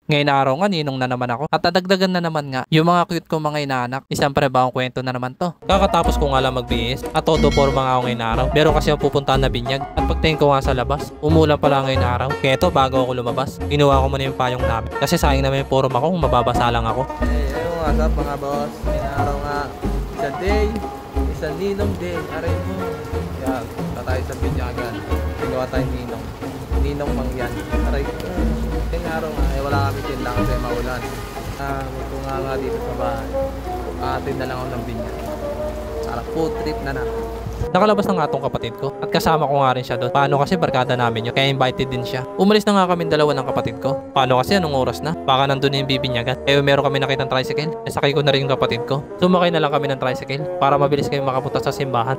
Ngayon araw nga, ninong na naman ako. At dadagdagan na naman nga, yung mga cute kong mga inaanak. Isang panibagong kwento na naman to. Kakatapos ko nga lang magbihis at todo forma nga ako ngayon araw. Meron kasi ang pupuntahan na binyag. At pagtingin ko nga sa labas, umulan pala ngayon araw. Kaya ito, bago ako lumabas, kinuha ko muna yung payong namin. Kasi sayang naman yung forum ako kung mababasa lang ako. Ayun, what's up mga boss? Ngayon araw nga, isa day, isa ninong day. Aray mo. Yan, tayo sa binyagan. Ginawa tayong ninong. Ninong Mangyan. Aray ko. Ngayong araw nga, wala kami tinda kasi maulan. Magpunga nga dito sa bahay. Atin na lang ako ng binyag. Para food trip na natin. Nakalabas na nga tong kapatid ko at kasama ko nga rin siya doon. Paano kasi barkada namin yun, kaya invited din siya. Umalis na nga kami dalawa ng kapatid ko. Paano kasi anong oras na? Baka nandun na yung bibinyagan. Kaya meron kami nakitang tricycle. Nasakay ko na rin yung kapatid ko. Sumakay na lang kami ng tricycle para mabilis kayo makapunta sa simbahan.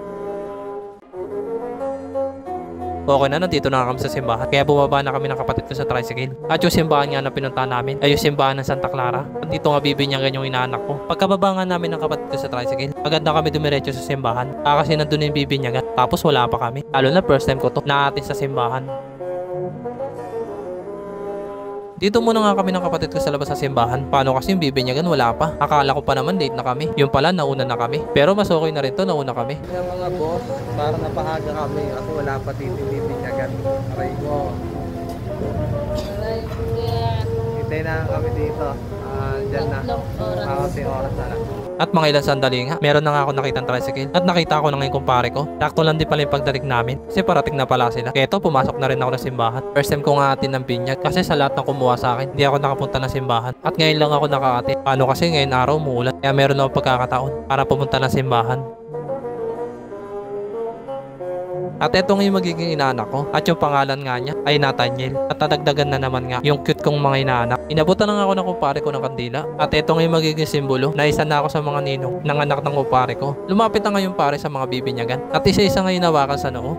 Okay na, nandito na kami sa simbahan. Kaya bumaba na kami ng kapatid ko sa tricycle. At yung simbahan nga na pinuntahan namin ay yung simbahan ng Santa Clara. At dito nga bibinyagan yung inaanak ko. Pagkababa nga namin ng kapatid ko sa tricycle, agad na kami dumiretso sa simbahan. Kasi nandun yung bibinyagan. Tapos wala pa kami. Lalo na first time ko to naatin sa simbahan. Dito muna nga kami ng kapatid ko sa labas sa simbahan. Paano kasi yung bibinyagan wala pa. Akala ko pa naman late na kami. Yung pala nauna na kami. Pero mas okay na rin to, nauna kami. Yung mga boss, parang napahaga kami kasi wala pa dito yung bibinyagan. Aray ko. Hintay na kami dito. Diyan na. Kasi oras na lang. At mga ilang sandali nga, meron na nga ako nakitang tricycle. At nakita ko na ngayon kumpare ko. Sakto lang din pala yung pagdating namin. Kasi parating na pala sila. Kaya ito, pumasok na rin ako ng simbahan. First time ko nga atin ng binyag. Kasi sa lahat ng kumuha sa akin, hindi ako nakapunta ng simbahan. At ngayon lang ako nakaatin. Paano kasi ngayon araw umuulan. Kaya meron ako pagkakataon para pumunta ng simbahan. At eto nga yung magiging inaanak ko. At yung pangalan nga niya ay Nathaniel. At dadagdagan na naman nga yung cute kong mga inaanak. Inabutan na nga ako ng kumpare ko ng kandila. At eto nga yung magiging simbolo na isa na ako sa mga ninong ng anak ng kumpare ko. Lumapit na nga yung pare sa mga bibinyagan. At isa-isa nga yung nawakan sa noo.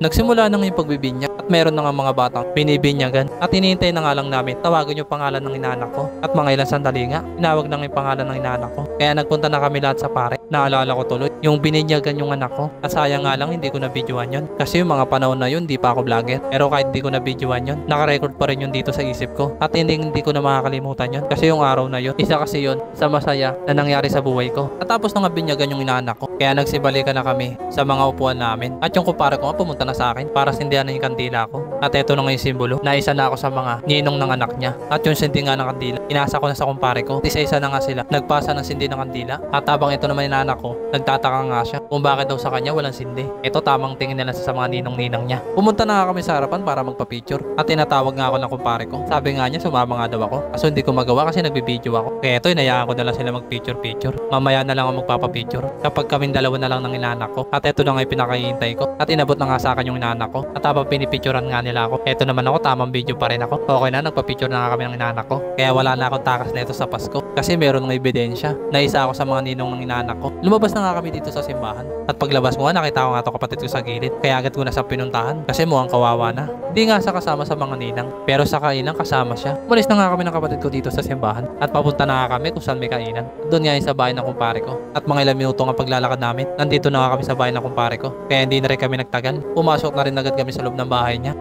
Nagsimula na nga yung pagbibinyag at meron na nga mga batang binibinyagan at hinihintay na nga lang namin tawagan yung pangalan ng inaanak ko. At mga ilang sandali nga, tinawag na nga yung pangalan ng inaanak ko. Kaya nagpunta na kami lahat sa pare. Naalala ko tuloy yung binigyagan yung anak ko. At sayang nga lang hindi ko na videoan yun. Kasi yung mga panahon na yun, di pa ako vlogger. Pero kahit hindi ko na videoan yun, nakarecord pa rin yun dito sa isip ko. At hindi ko na makakalimutan yun. Kasi yung araw na yun, isa kasi yun sa masaya na nangyari sa buhay ko. At tapos na nga binyagan yung inaanak ko. Kaya nagsibalikan na kami sa mga upuan namin. At yung kumpare ko nga pumunta na sa akin para sindihan na yung kandila ko. At eto na nga yung simbolo na isa na ako sa mga ninong ng anak niya. At yung sindi nga ng kandila, inasa ko na sa kumpare ko. Isa-isa na nga sila. Nagpasa ng sindi ng kandila. At habang ito naman yung anak ko, nagtataka nga siya kung bakit daw sa kanya walang sindi. Ito tamang tingin nila sa mga ninong-ninang niya. Pumunta na nga kami sa harapan para magpa-picture. At tinatawag nga ako ng kumpare ko. Sabi nga niya sumama nga daw ako. Kaso hindi ko magawa kasi nagbibideo ako. Kaya ito inayaan ko na lang sila mag-picture-picture. Mamaya na lang ako magpapa-picture. Kapag kaming dalawa na lang ng inaanak ko. At ito na nga yung pinakahihintay ko. At inabot na nga sa akin yung inaanak ko. At habang pinipicturean nga nila ako, eto naman ako, tamang video pa rin ako. Okay na, nagpa-picture na nga kami ng inaanak ko. Kaya wala na akong takas na ito sa Pasko. Kasi meron ng ebidensya na isa ako sa mga ninong ng inaanak ko. Lumabas na nga kami dito sa simbahan. At paglabas mo nga, nakita ko nga to kapatid ko sa gilid. Kaya agad ko na sa pinuntahan. Kasi mukhang kawawa na. Hindi nga sa kasama sa mga ninang. Pero sa kainan kasama siya. Umalis na nga kami ng kapatid ko dito sa simbahan. At papunta na nga kami kung saan may kainan. Doon nga yung sa bahay ng kumpare ko. At mga ilang minuto nga paglalakad namin, nandito na nga kami sa bahay ng kumpare ko. Kaya hindi na rin kami nagtagal. Pumasok na rin agad kami sa loob ng bahay niya.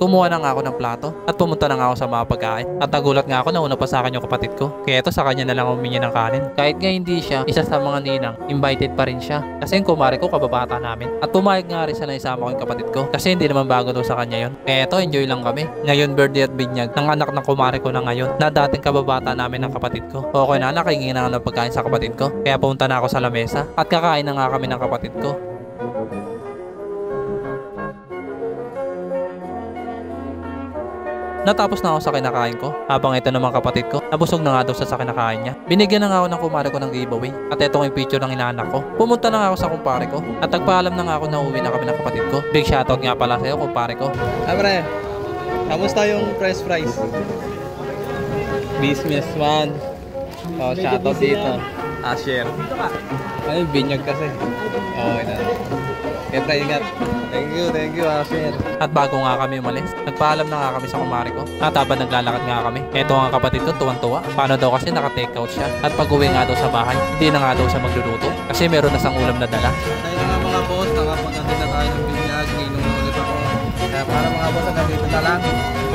Kumuha na nga ako ng plato at pumunta na nga ako sa mga pagkain. At nagulat nga ako na una pa sa akin yung kapatid ko. Kaya ito sa kanya na lang humingi ng kanin. Kahit nga hindi siya isa sa mga ninang, invited pa rin siya. Kasi yung kumare ko kababata namin. At pumayag nga rin siya na isama ko yung kapatid ko. Kasi hindi naman bago daw sa kanya yun. Kaya ito, enjoy lang kami. Ngayon birthday at binyag ng anak ng kumare ko na ngayon na dating kababata namin ng kapatid ko. Okay na, nakahingi na nga ng pagkain sa kapatid ko. Kaya pumunta na ako sa lamesa at kakain na nga kami ng kapatid ko. Natapos na ako sa kinakain ko. Habang ito naman kapatid ko, nabusog na nga daw sa kinakain niya. Binigyan na nga ako ng kumare ko ng giveaway. At ito yung picture ng inaanak ko. Pumunta na nga ako sa kumpare ko. At nagpaalam na nga ako na uwi na kami ng kapatid ko. Big shoutout nga pala sa'yo kumpare ko. Pre, kamusta yung french fries? Business man. Oh, shoutout dito. Share. Ano yung binyag kasi? Okay na. Kaya pre, ingat. Thank you, Asher. At bago nga kami umalis, nagpaalam na nga kami sa kumare ko. At habang naglalakad nga kami, eto nga kapatid ko, tuwan-tuwa. Paano daw kasi naka-takeout siya. At pag uwi nga daw sa bahay, hindi na nga daw siya magluluto. Kasi meron na sang ulam na dala. Tayo na nga mga boss, nakapaganda na tayo ng binyag. Ninong ulit ako. boss, hanggang dito na lang.